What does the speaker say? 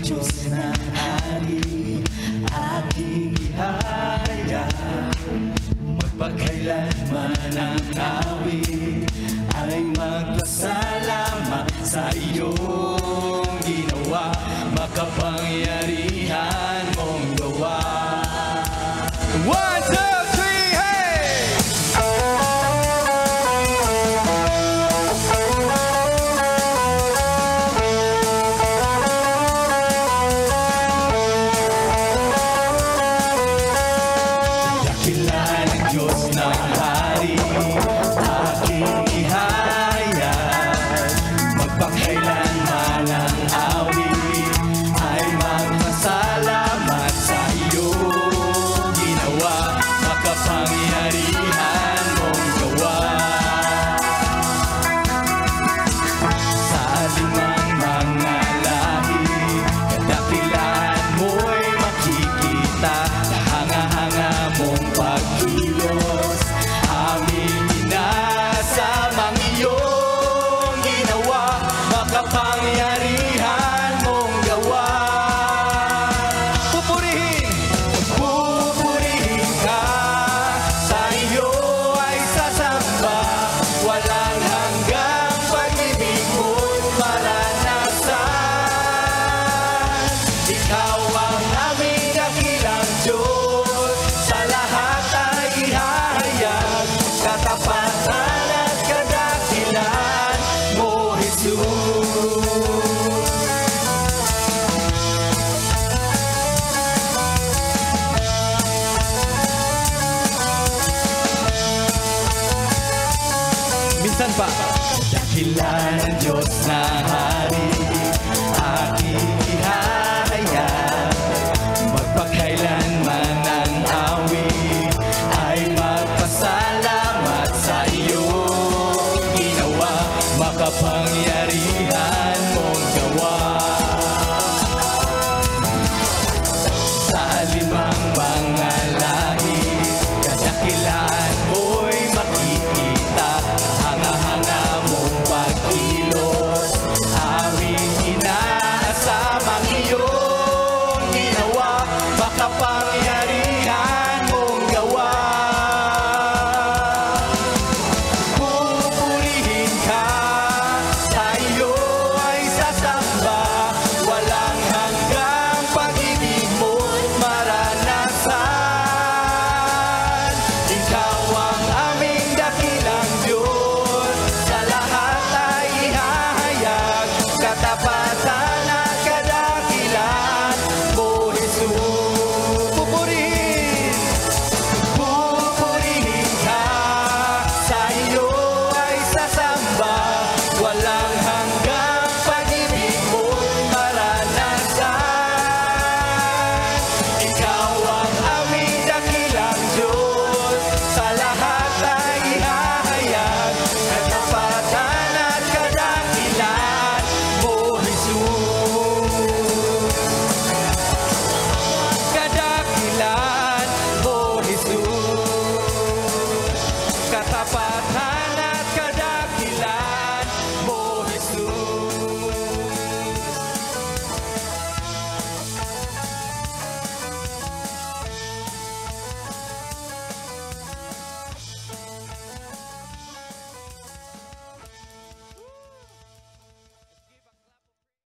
Diyos na hari, aking ihahayag. Magpakailanman ang awit ay magpasalamat sa iyong ginawa, makapangyarihan mong gawa. 1, 2, 3, hey! Dakilan ang Diyos ng hari, aking ihayag. Magpakailanman ang awit ay magpasalamat sa iyong ginawa, makapangyarihan mong gawa. Sa limang mga lahi, kadakilaan mo'y makikita. Hanga-hanga mong pagkilos, aming inasamang iyong ginawa, makapangyarihan mong gawa. Pupurihin, pupurihin ka, sa iyo ay sasamba, walang hanggang pag-ibig mo'y maranasan. Ikaw ang aming dakilang Diyos, sa lahat ay ihahayag, katapatan at kadakilan mo, Jesus. Minsan pa, dakilan ng Diyos na